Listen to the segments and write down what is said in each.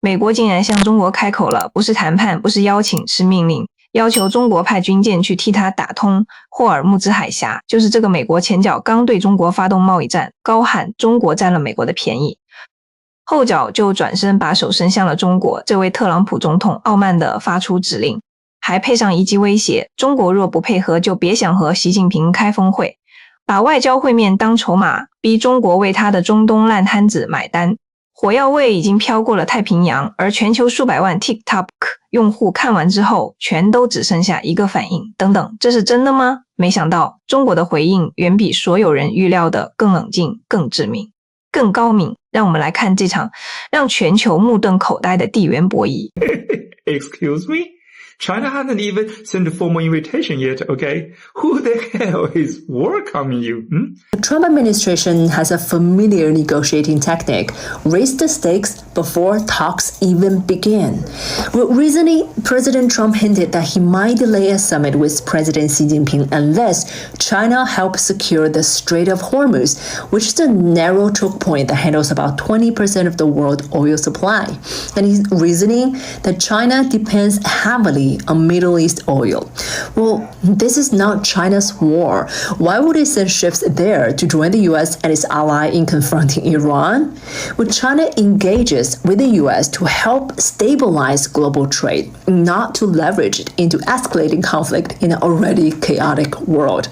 美国竟然向中国开口了，不是谈判，不是邀请，是命令，要求中国派军舰去替他打通霍尔木兹海峡。就是这个美国前脚刚对中国发动贸易战，高喊中国占了美国的便宜，后脚就转身把手伸向了中国。这位特朗普总统傲慢地发出指令，还配上一记威胁，中国若不配合，就别想和习近平开峰会，把外交会面当筹码，逼中国为他的中东烂摊子买单。火药味已经飘过了太平洋，而全球数百万 TikTok 用户看完之后，全都只剩下一个反应：等等，这是真的吗？没想到中国的回应远比所有人预料的更冷静、更致命、更高明。让我们来看这场让全球目瞪口呆的地缘博弈。Excuse me? China hasn't even sent a formal invitation yet, okay? Who the hell is welcoming you? The Trump administration has a familiar negotiating technique: raise the stakes before talks even begin. Recently, President Trump hinted that he might delay a summit with President Xi Jinping unless China helps secure the Strait of Hormuz, which is a narrow choke point that handles about 20% of the world oil supply. And he's reasoning that China depends heavily on Middle East oil. Well, this is not China's war. Why would it send ships there to join the US and its ally in confronting Iran? Well, China engages with the US to help stabilize global trade, not to leverage it into escalating conflict in an already chaotic world.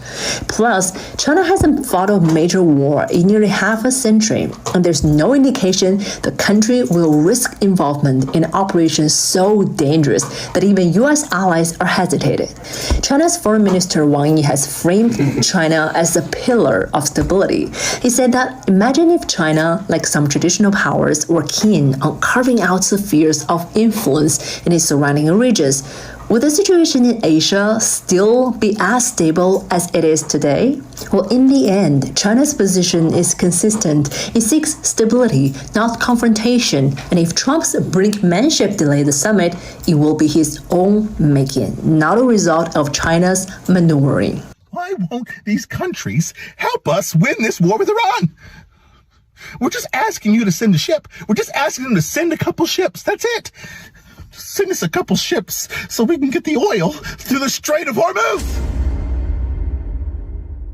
Plus, China hasn't fought a major war in nearly half a century, and there's no indication the country will risk involvement in operations so dangerous that even US allies are hesitated. China's Foreign Minister Wang Yi has framed China as a pillar of stability. He said that imagine if China, like some traditional powers, were keen on carving out spheres of influence in its surrounding regions. Would the situation in Asia still be as stable as it is today? Well, in the end, China's position is consistent. It seeks stability, not confrontation. And if Trump's brinkmanship delays the summit, it will be his own making, not a result of China's maneuvering. Why won't these countries help us win this war with Iran? We're just asking you to send a ship. We're just asking them to send a couple ships. That's it. Send us a couple ships so we can get the oil through the Strait of Hormuz.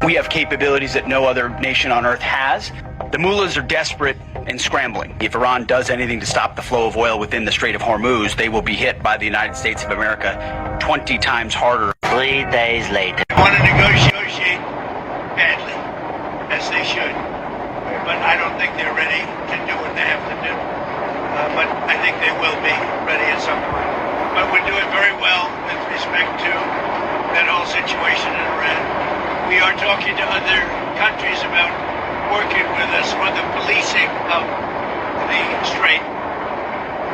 We have capabilities that no other nation on earth has. The mullahs are desperate and scrambling. If Iran does anything to stop the flow of oil within the Strait of Hormuz, they will be hit by the United States of America 20 times harder. 3 days later. They want to negotiate badly, as they should. But I don't think they're ready to do what they have to do. But I think they will be ready at some point. But we're doing very well with respect to that whole situation in Iran. We are talking to other countries about working with us on the policing of the strait.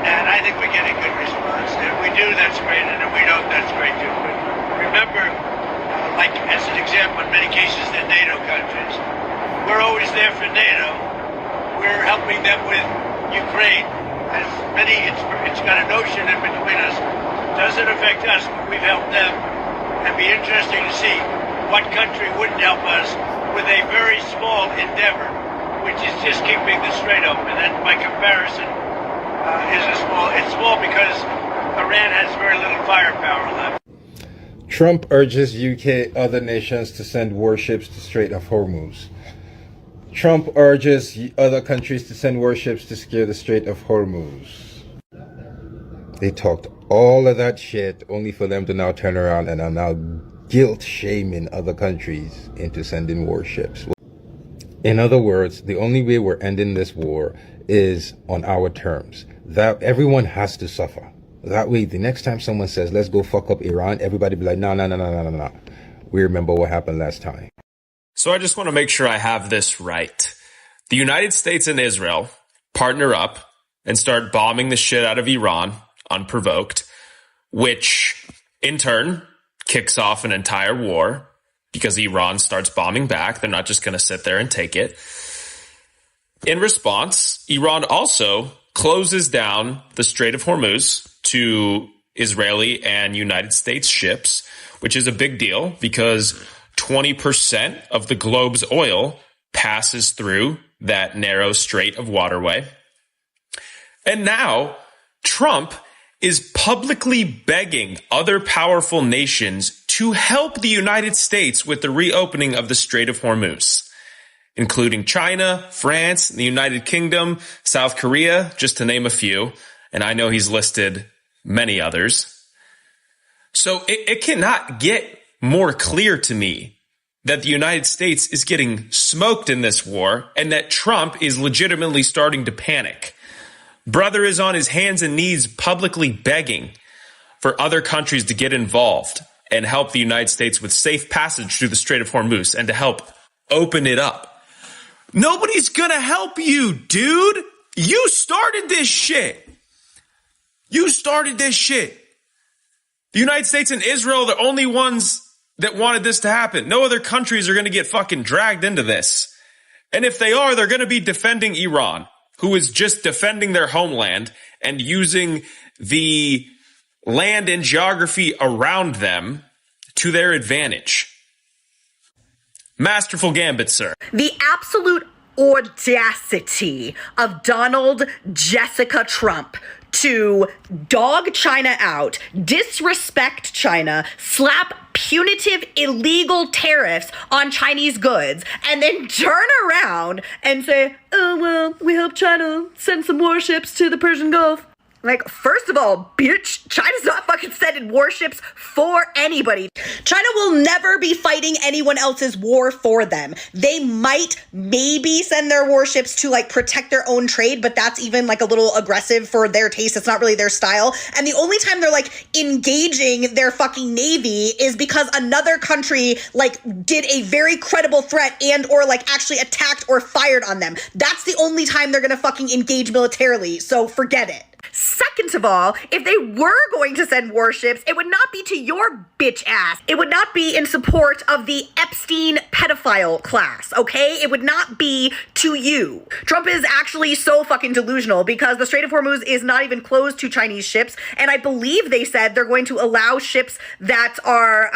And I think we're getting good response. If we do, that's great. And if we don't, that's great too. But remember, like as an example, in many cases, they're NATO countries. We're always there for NATO. We're helping them with Ukraine. As many, it's got a notion in between us. Doesn't affect us, but we've helped them. It'd be interesting to see what country wouldn't help us with a very small endeavor, which is just keeping the strait open. And by comparison, it's small because Iran has very little firepower left. Trump urges UK other nations to send warships to Strait of Hormuz. Trump urges other countries to send warships to secure the Strait of Hormuz. They talked all of that shit only for them to now turn around and are now guilt-shaming other countries into sending warships. In other words, the only way we're ending this war is on our terms. That everyone has to suffer. That way, the next time someone says, let's go fuck up Iran, everybody be like, no. We remember what happened last time. So I just want to make sure I have this right. The United States and Israel partner up and start bombing the shit out of Iran unprovoked, which in turn kicks off an entire war because Iran starts bombing back. They're not just going to sit there and take it. In response, Iran also closes down the Strait of Hormuz to Israeli and United States ships, which is a big deal because 20% of the globe's oil passes through that narrow strait of waterway. And now Trump is publicly begging other powerful nations to help the United States with the reopening of the Strait of Hormuz, including China, France, the United Kingdom, South Korea, just to name a few. And I know he's listed many others. So it cannot get more clear to me that the United States is getting smoked in this war and that Trump is legitimately starting to panic. Brother is on his hands and knees publicly begging for other countries to get involved and help the United States with safe passage through the Strait of Hormuz and to help open it up. Nobody's gonna help you, dude. You started this shit. You started this shit. The United States and Israel are the only ones that wanted this to happen. No other countries are going to get fucking dragged into this. And if they are, they're going to be defending Iran, who is just defending their homeland and using the land and geography around them to their advantage. Masterful gambit, sir. The absolute audacity of Donald Jessica Trump to dog China out, disrespect China, slap punitive illegal tariffs on Chinese goods, and then turn around and say, oh, well, we help China send some warships to the Persian Gulf. Like, first of all, bitch, China's not fucking sending warships for anybody. China will never be fighting anyone else's war for them. They might maybe send their warships to, like, protect their own trade, but that's even, like, a little aggressive for their taste. It's not really their style. And the only time they're, like, engaging their fucking navy is because another country, like, did a very credible threat and or, like, actually attacked or fired on them. That's the only time they're gonna fucking engage militarily, so forget it. Second of all, if they were going to send warships, it would not be to your bitch ass. It would not be in support of the Epstein pedophile class, okay? It would not be to you. Trump is actually so fucking delusional because the Strait of Hormuz is not even closed to Chinese ships, and I believe they said they're going to allow ships that are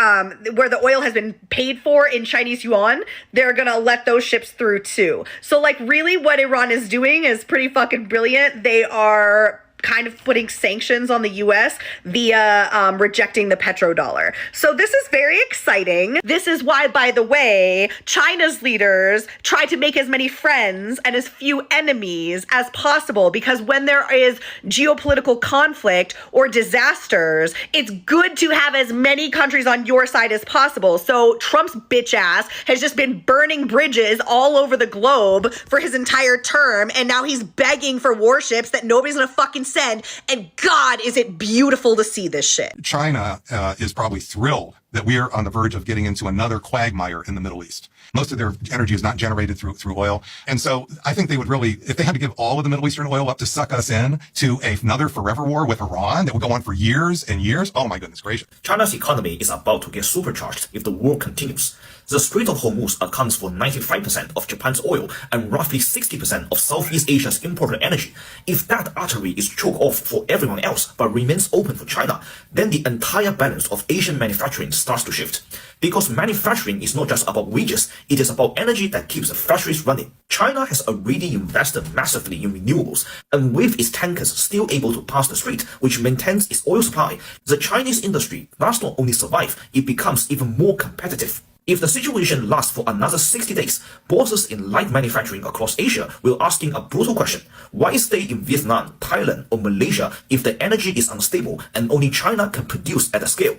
where the oil has been paid for in Chinese yuan. They're gonna let those ships through too. So, like, really what Iran is doing is pretty fucking brilliant. They are kind of putting sanctions on the U.S. via rejecting the petrodollar. So this is very exciting. This is why, by the way, China's leaders try to make as many friends and as few enemies as possible, because when there is geopolitical conflict or disasters, it's good to have as many countries on your side as possible. So Trump's bitch ass has just been burning bridges all over the globe for his entire term, and now he's begging for warships that nobody's gonna fucking send, and God, is it beautiful to see this shit. China is probably thrilled that we are on the verge of getting into another quagmire in the Middle East. Most of their energy is not generated through oil. And so I think they would really, if they had to give all of the Middle Eastern oil up to suck us in to another forever war with Iran that would go on for years and years, oh my goodness gracious. China's economy is about to get supercharged if the war continues. The Strait of Hormuz accounts for 95% of Japan's oil and roughly 60% of Southeast Asia's imported energy. If that artery is choked off for everyone else but remains open for China, then the entire balance of Asian manufacturing starts to shift. Because manufacturing is not just about wages, it is about energy that keeps the factories running. China has already invested massively in renewables, and with its tankers still able to pass the strait, which maintains its oil supply, the Chinese industry does not only survive, it becomes even more competitive. If the situation lasts for another 60 days, bosses in light manufacturing across Asia will asking a brutal question. Why stay in Vietnam, Thailand, or Malaysia if the energy is unstable and only China can produce at a scale?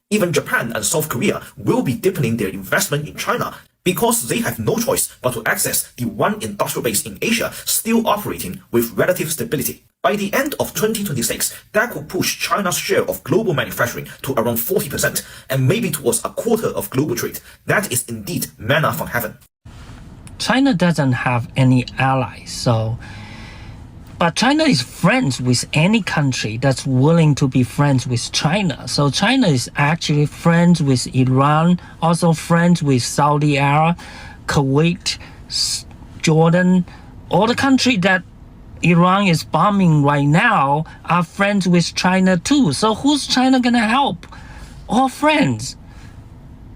Even Japan and South Korea will be deepening their investment in China because they have no choice but to access the one industrial base in Asia still operating with relative stability. By the end of 2026, that could push China's share of global manufacturing to around 40% and maybe towards a quarter of global trade. That is indeed manna from heaven. China doesn't have any allies, but China is friends with any country that's willing to be friends with China. So China is actually friends with Iran, also friends with Saudi Arabia, Kuwait, Jordan, all the countries that Iran is bombing right now are friends with China too. So who's China gonna help? All friends.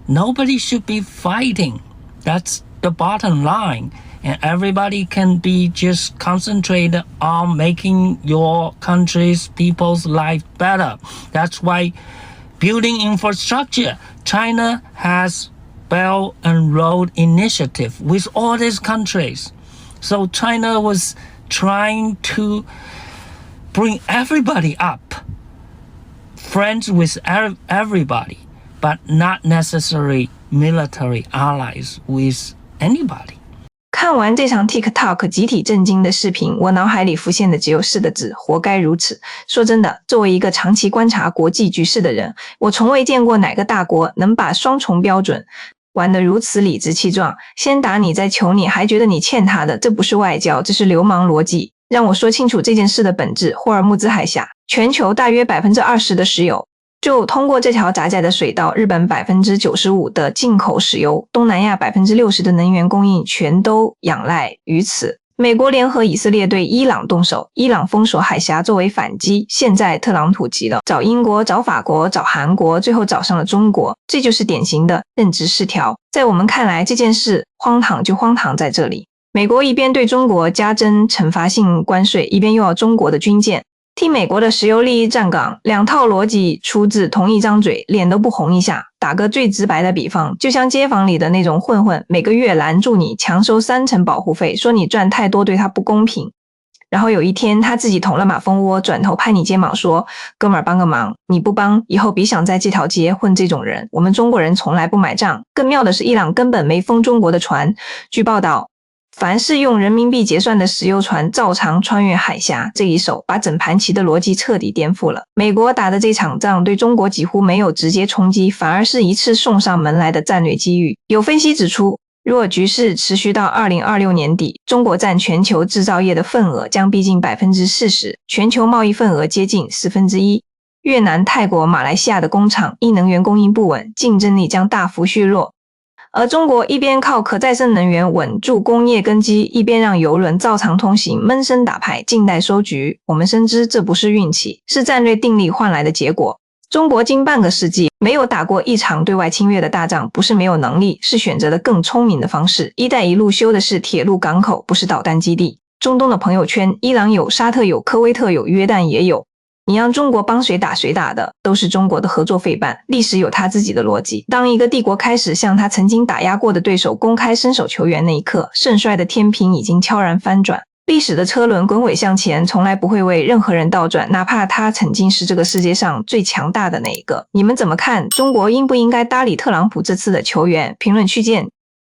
Nobody should be fighting. That's the bottom line. and everybody can be just concentrated on making your country's people's life better. That's why building infrastructure, China has Belt and Road Initiative with all these countries. So China was trying to bring everybody up, friends with everybody, but not necessarily military allies with anybody. 看完这场 TikTok 集体震惊的视频，我脑海里浮现的只有4个字：活该如此。说真的，作为一个长期观察国际局势的人，我从未见过哪个大国能把双重标准玩得如此理直气壮，先打你再求你，还觉得你欠他的，这不是外交，这是流氓逻辑。让我说清楚这件事的本质。霍尔木兹海峡，全球大约 20% 的石油就通过这条狭窄的水道，日本 95% 的进口石油，东南亚 60% 的能源供应全都仰赖于此。美国联合以色列对伊朗动手，伊朗封锁海峡作为反击，现在特朗普急了，找英国，找法国，找韩国，最后找上了中国，这就是典型的认知失调。在我们看来，这件事荒唐就荒唐在这里。美国一边对中国加征惩罚性关税，一边又要中国的军舰，替美国的石油利益站岗，两套逻辑出自同一张嘴，脸都不红一下。打个最直白的比方，就像街坊里的那种混混，每个月拦住你强收3成保护费，说你赚太多对他不公平。然后有一天他自己捅了马蜂窝，转头拍你肩膀说，哥们儿帮个忙，你不帮以后别想在这条街混这种人，我们中国人从来不买账。更妙的是，伊朗根本没封中国的船，据报道凡是用人民币结算的石油船照常穿越海峡，这一手把整盘棋的逻辑彻底颠覆了。美国打的这场仗对中国几乎没有直接冲击，反而是一次送上门来的战略机遇。有分析指出，若局势持续到2026年底，中国占全球制造业的份额将逼近 40%， 全球贸易份额接近1/4。越南、泰国、马来西亚的工厂因能源供应不稳，竞争力将大幅削弱。而中国一边靠可再生能源稳住工业根基，一边让油轮照常通行，闷声打牌，静待收局。我们深知这不是运气，是战略定力换来的结果。中国近半个世纪没有打过一场对外侵略的大仗，不是没有能力，是选择了更聪明的方式。一带一路修的是铁路港口，不是导弹基地。中东的朋友圈，伊朗有，沙特有，科威特有，约旦也有。你让中国帮谁打谁打的，都是中国的合作费办。历史有他自己的逻辑，当一个帝国开始向他曾经打压过的对手公开伸手求援那一刻，盛衰的天平已经悄然翻转。历史的车轮滚滚向前，从来不会为任何人倒转，哪怕他曾经是这个世界上最强大的那一个。你们怎么看？中国应不应该搭理特朗普这次的求援？评论区见。